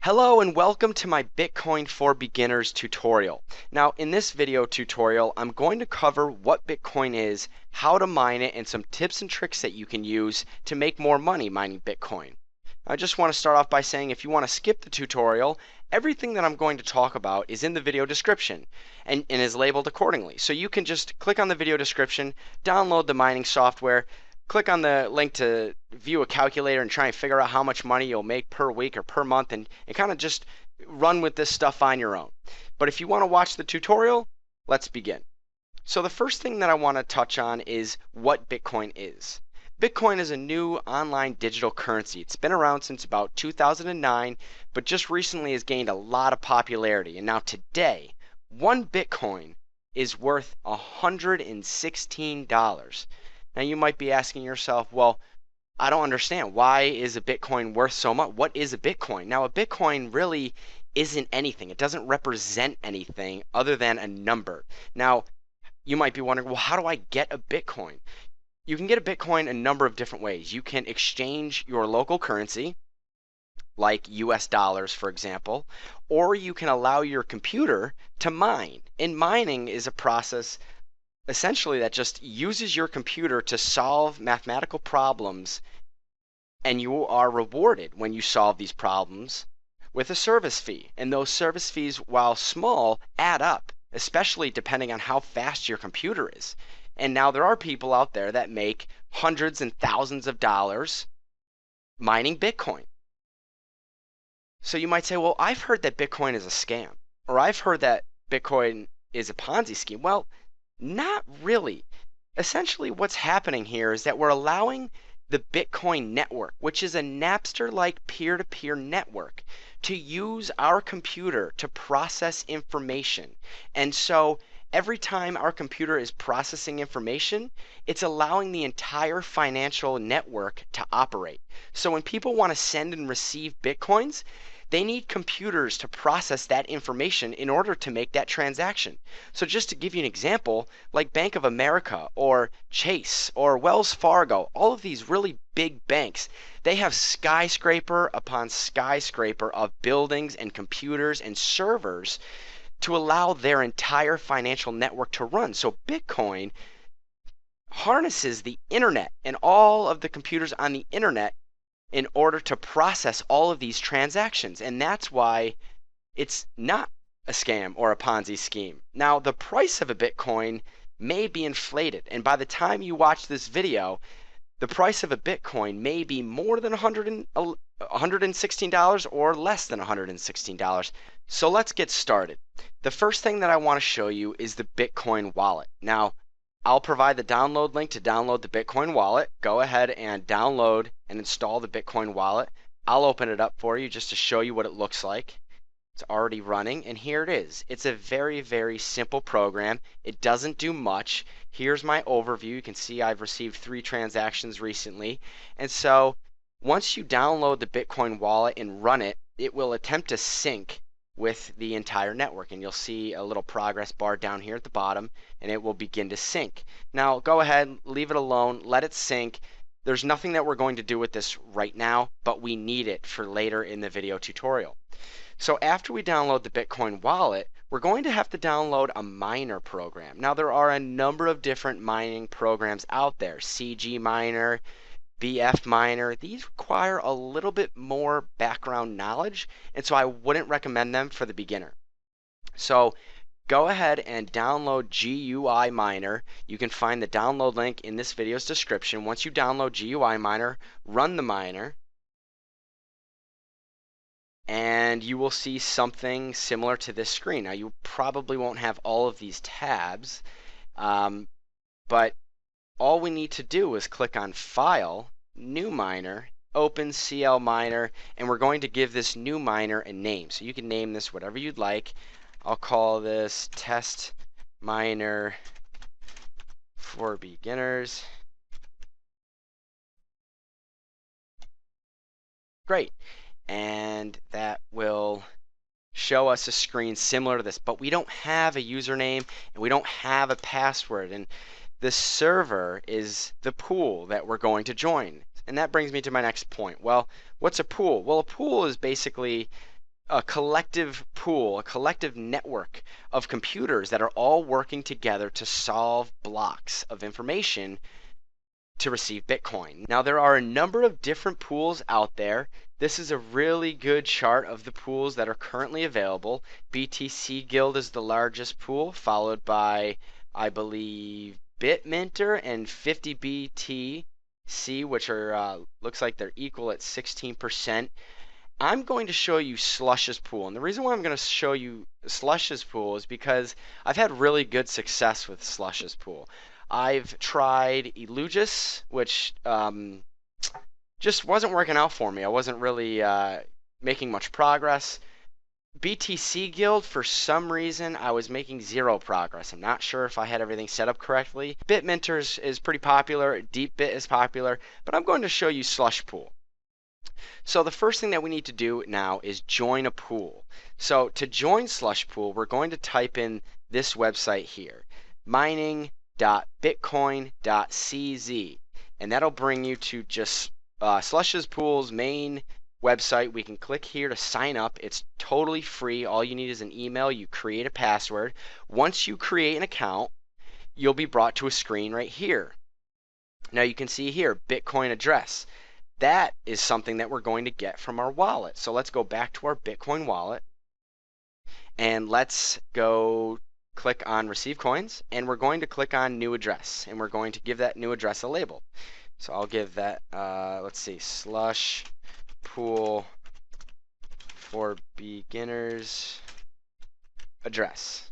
Hello and welcome to my Bitcoin for Beginners tutorial. Now in this video tutorial I'm going to cover what Bitcoin is, how to mine it, and some tips and tricks that you can use to make more money mining Bitcoin. I just want to start off by saying if you want to skip the tutorial, everything that I'm going to talk about is in the video description and is labeled accordingly. So you can just click on the video description, download the mining software, click on the link to view a calculator and try and figure out how much money you'll make per week or per month and kind of just run with this stuff on your own. But if you want to watch the tutorial, let's begin. So the first thing that I want to touch on is what Bitcoin is. Bitcoin is a new online digital currency. It's been around since about 2009, but just recently has gained a lot of popularity. And now today, one Bitcoin is worth $116. Now you might be asking yourself, well, I don't understand. Why is a Bitcoin worth so much? What is a Bitcoin? Now a Bitcoin really isn't anything. It doesn't represent anything other than a number. Now you might be wondering, well, how do I get a Bitcoin? You can get a Bitcoin a number of different ways. You can exchange your local currency, like US dollars, for example, or you can allow your computer to mine. And mining is a process essentially that just uses your computer to solve mathematical problems, and you are rewarded when you solve these problems with a service fee. And those service fees, while small, add up, especially depending on how fast your computer is. And now there are people out there that make hundreds and thousands of dollars mining Bitcoin. So you might say, well, I've heard that Bitcoin is a scam, or I've heard that Bitcoin is a Ponzi scheme. Well, not really. Essentially what's happening here is that we're allowing the Bitcoin network, which is a Napster-like peer-to-peer network, to use our computer to process information. And so every time our computer is processing information, it's allowing the entire financial network to operate. So when people want to send and receive Bitcoins, they need computers to process that information in order to make that transaction. So just to give you an example, like Bank of America or Chase or Wells Fargo, all of these really big banks, they have skyscraper upon skyscraper of buildings and computers and servers to allow their entire financial network to run. So Bitcoin harnesses the internet and all of the computers on the internet in order to process all of these transactions. And that's why it's not a scam or a Ponzi scheme. Now, the price of a Bitcoin may be inflated, and by the time you watch this video, the price of a Bitcoin may be more than $116 or less than $116. So let's get started. The first thing that I want to show you is the Bitcoin wallet. Now, I'll provide the download link to download the Bitcoin wallet. Go ahead and download and install the Bitcoin wallet. I'll open it up for you just to show you what it looks like. It's already running, and here it is. It's a very, very simple program. It doesn't do much. Here's my overview. You can see I've received 3 transactions recently. And so once you download the Bitcoin wallet and run it, it will attempt to sync with the entire network, and you'll see a little progress bar down here at the bottom, and it will begin to sync. Now go ahead, leave it alone, let it sync. There's nothing that we're going to do with this right now, but we need it for later in the video tutorial. So after we download the Bitcoin wallet, we're going to have to download a miner program. Now there are a number of different mining programs out there. CG Miner, BF Miner. These require a little bit more background knowledge, and so I wouldn't recommend them for the beginner. So go ahead and download GUI Miner. You can find the download link in this video's description. Once you download GUI Miner, run the miner, and you will see something similar to this screen. Now you probably won't have all of these tabs, but all we need to do is click on File, New Miner, Open CL Miner, and we're going to give this new miner a name. So you can name this whatever you'd like. I'll call this Test Miner for Beginners. Great. And that will show us a screen similar to this, but we don't have a username and we don't have a password, and the server is the pool that we're going to join. And that brings me to my next point. Well, what's a pool? Well, a pool is basically a collective pool, a collective network of computers that are all working together to solve blocks of information to receive Bitcoin. Now, there are a number of different pools out there. This is a really good chart of the pools that are currently available. BTC Guild is the largest pool, followed by, I believe, Bitminter and 50BTC, which are looks like they're equal at 16%. I'm going to show you Slush's pool, and the reason why I'm going to show you Slush's pool is because I've had really good success with Slush's pool. I've tried Elugis, which just wasn't working out for me. I wasn't really making much progress. BTC Guild, for some reason, I was making zero progress. I'm not sure if I had everything set up correctly. Bitminter is pretty popular. DeepBit is popular, but I'm going to show you Slush Pool. So the first thing that we need to do now is join a pool. So to join Slush Pool, we're going to type in this website here, mining.bitcoin.cz, and that'll bring you to just Slush's Pool's main website. We can click here to sign up. It's totally free. All you need is an email. You create a password. Once you create an account, you'll be brought to a screen right here. Now you can see here, Bitcoin address. That is something that we're going to get from our wallet. So let's go back to our Bitcoin wallet, and let's go click on receive coins, and we're going to click on new address, and we're going to give that new address a label. So I'll give that, let's see, Slush Pool for beginners address.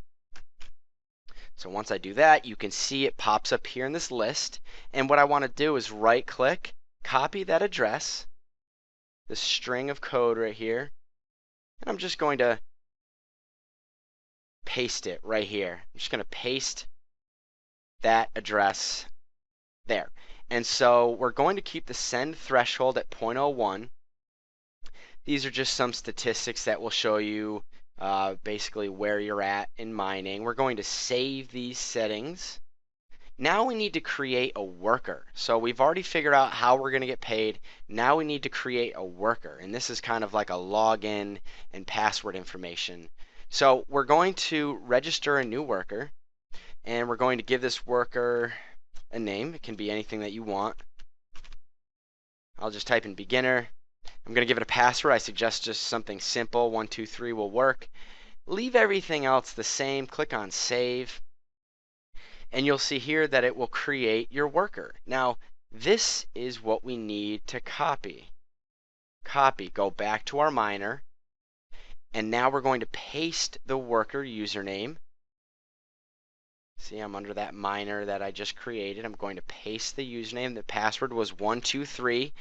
So once I do that, you can see it pops up here in this list, and what I want to do is right click, copy that address, this string of code right here, and I'm just going to paste it right here. I'm just going to paste that address there. And so we're going to keep the send threshold at 0.01. These are just some statistics that will show you basically where you're at in mining. We're going to save these settings. Now we need to create a worker. So we've already figured out how we're going to get paid. Now we need to create a worker. And this is kind of like a login and password information. So we're going to register a new worker. And we're going to give this worker a name. It can be anything that you want. I'll just type in beginner. I'm going to give it a password. I suggest just something simple. 123 will work. Leave everything else the same. Click on save. And you'll see here that it will create your worker. Now, this is what we need to copy. Copy, go back to our miner, and now we're going to paste the worker username. See, I'm under that miner that I just created. I'm going to paste the username. The password was 123,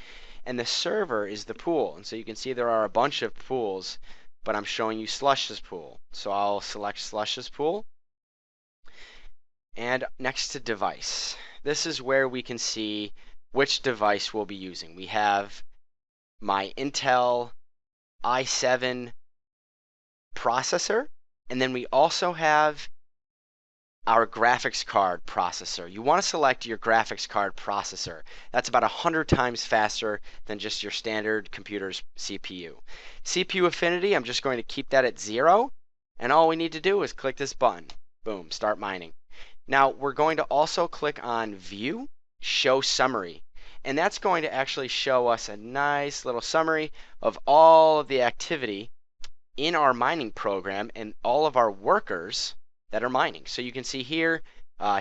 and the server is the pool. And so you can see there are a bunch of pools, but I'm showing you Slush's pool. So I'll select Slush's pool. And next to device, this is where we can see which device we'll be using. We have my Intel i7 processor, and then we also have our graphics card processor. You want to select your graphics card processor. That's about 100 times faster than just your standard computer's CPU. CPU affinity, I'm just going to keep that at 0, and all we need to do is click this button. Boom, start mining. Now we're going to also click on View, Show Summary, and that's going to actually show us a nice little summary of all of the activity in our mining program and all of our workers that are mining. So you can see here,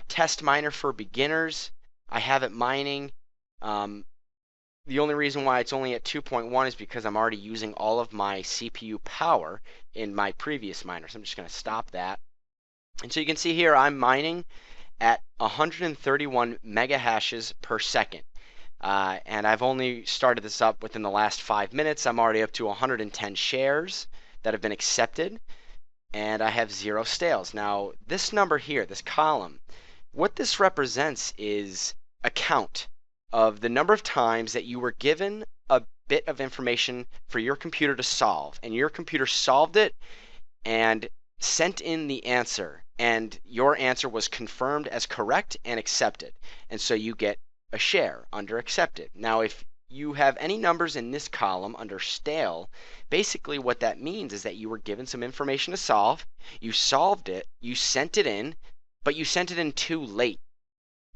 test miner for beginners. I have it mining. The only reason why it's only at 2.1 is because I'm already using all of my CPU power in my previous miner. So I'm just going to stop that. And so you can see here I'm mining at 131 mega hashes per second. And I've only started this up within the last 5 minutes. I'm already up to 110 shares that have been accepted, and I have 0 stales. Now this number here, this column, what this represents is a count of the number of times that you were given a bit of information for your computer to solve, and your computer solved it and sent in the answer, and your answer was confirmed as correct and accepted, and so you get a share under accepted. Now if you have any numbers in this column under stale, basically what that means is that you were given some information to solve, you solved it, you sent it in, but you sent it in too late,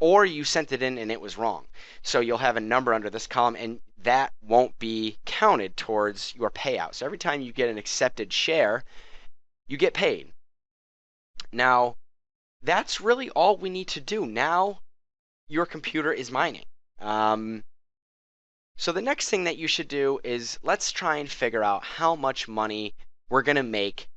or you sent it in and it was wrong. So you'll have a number under this column, and that won't be counted towards your payout. So every time you get an accepted share, you get paid. Now, that's really all we need to do. Now, your computer is mining. So the next thing that you should do is let's try and figure out how much money we're going to make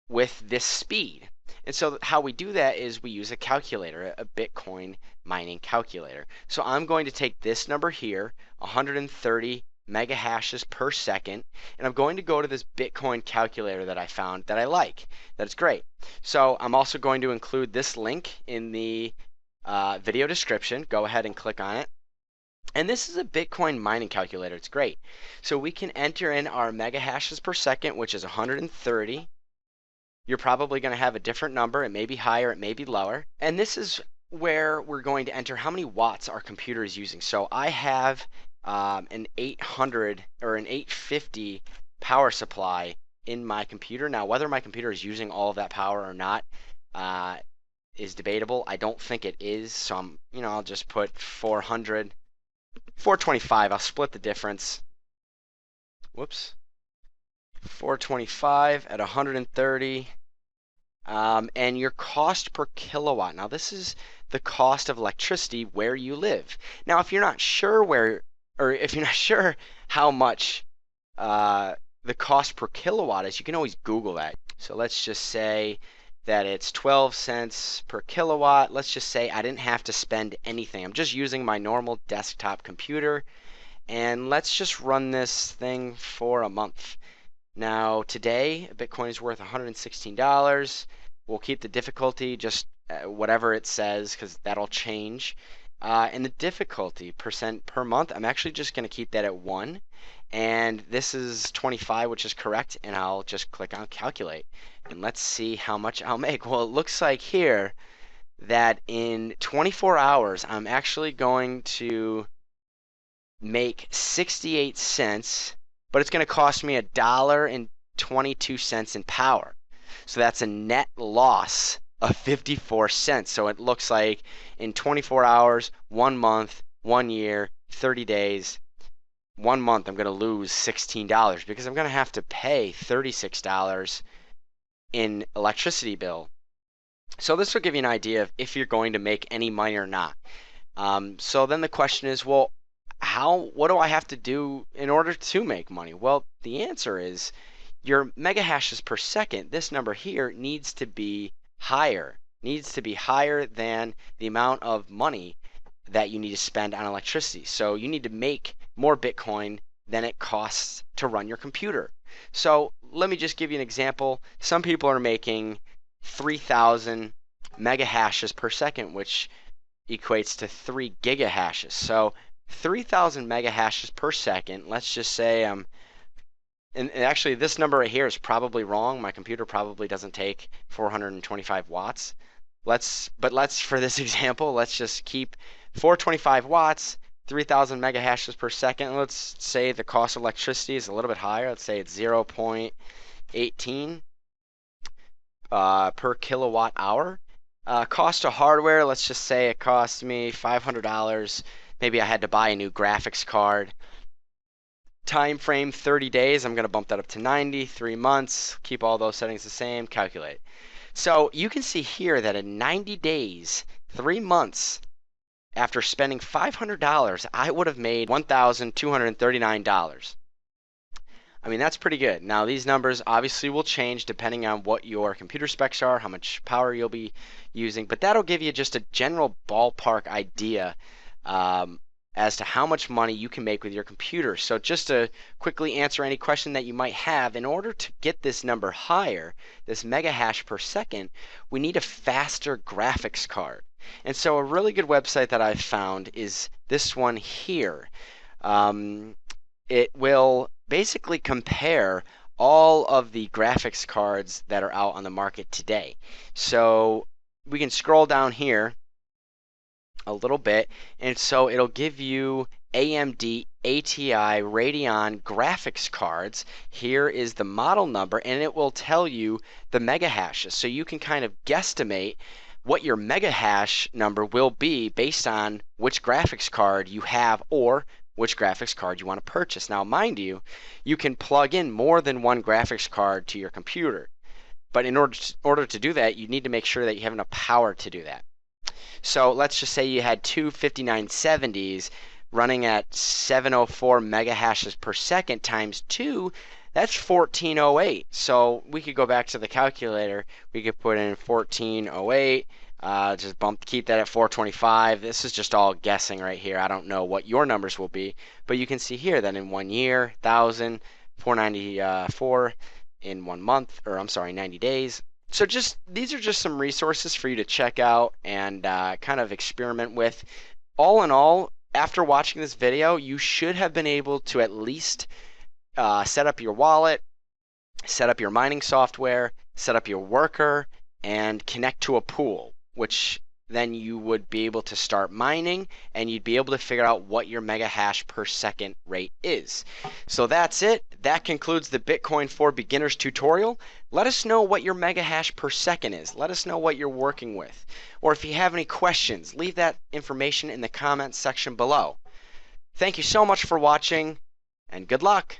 with this speed. And so how we do that is we use a calculator, a Bitcoin mining calculator. So I'm going to take this number here, 130 mega hashes per second, and I'm going to go to this Bitcoin calculator that I found that I like. That's great. So I'm also going to include this link in the video description. Go ahead and click on it. And this is a Bitcoin mining calculator. It's great. So we can enter in our mega hashes per second, which is 130. You're probably going to have a different number. It may be higher, it may be lower. And this is where we're going to enter how many watts our computer is using. So I have an 800 or an 850 power supply in my computer. Now, whether my computer is using all of that power or not is debatable. I don't think it is. So I'll just put 425. I'll split the difference. Whoops. 425 at 130. And your cost per kilowatt. Now, this is the cost of electricity where you live. Now, if you're not sure if you're not sure how much the cost per kilowatt is, you can always Google that. So let's just say that it's 12 cents per kilowatt. Let's just say I didn't have to spend anything. I'm just using my normal desktop computer. And let's just run this thing for a month. Now, today, Bitcoin is worth $116. We'll keep the difficulty just whatever it says, because that'll change. And the difficulty percent per month, I'm actually just going to keep that at 1. And this is 25, which is correct. And I'll just click on calculate. And let's see how much I'll make. Well, it looks like here that in 24 hours, I'm actually going to make 68 cents. But it's going to cost me $1.22 in power. So that's a net loss of 54 cents. So it looks like in 24 hours, 1 month, 1 year, 30 days, 1 month, I'm going to lose $16 because I'm going to have to pay $36 in electricity bill. So this will give you an idea of if you're going to make any money or not. So then the question is, well, what do I have to do in order to make money? Well, the answer is your mega hashes per second, this number here needs to be higher. Needs to be higher than the amount of money that you need to spend on electricity. So you need to make more Bitcoin than it costs to run your computer. So let me just give you an example. Some people are making 3,000 mega hashes per second, which equates to 3 gigahashes. So 3,000 mega hashes per second. Let's just say and actually this number right here is probably wrong. My computer probably doesn't take 425 watts. But for this example, let's just keep 425 watts, 3,000 mega hashes per second. Let's say the cost of electricity is a little bit higher. Let's say it's 0.18 per kilowatt hour. Cost of hardware, let's just say it cost me $500. Maybe I had to buy a new graphics card. Time frame 30 days. I'm going to bump that up to 90, 3 months. Keep all those settings the same. Calculate. So you can see here that in 90 days, 3 months, after spending $500, I would have made $1,239. I mean, that's pretty good. Now, these numbers obviously will change depending on what your computer specs are, how much power you'll be using, but that'll give you just a general ballpark idea as to how much money you can make with your computer. So just to quickly answer any question that you might have, in order to get this number higher, this mega hash per second, we need a faster graphics card. And so a really good website that I've found is this one here. It will basically compare all of the graphics cards that are out on the market today. So we can scroll down here a little bit, and so it'll give you AMD ATI Radeon graphics cards. Here is the model number, and it will tell you the mega hashes. So you can kind of guesstimate what your mega hash number will be based on which graphics card you have or which graphics card you want to purchase. Now, mind you, you can plug in more than one graphics card to your computer. But in order to do that, you need to make sure that you have enough power to do that. So let's just say you had two 5970s running at 704 mega hashes per second times 2, that's 1408. So we could go back to the calculator. We could put in 1408. Just keep that at 425. This is just all guessing right here. I don't know what your numbers will be, but you can see here that in 1 year, 1,000, 494 in 1 month, or I'm sorry, 90 days. So these are just some resources for you to check out and kind of experiment with. All in all, after watching this video, you should have been able to at least set up your wallet, set up your mining software, set up your worker, and connect to a pool, which then you would be able to start mining and you'd be able to figure out what your mega hash per second rate is. So that's it. That concludes the Bitcoin for Beginners tutorial. Let us know what your mega hash per second is. Let us know what you're working with. Or if you have any questions, leave that information in the comments section below. Thank you so much for watching, and good luck.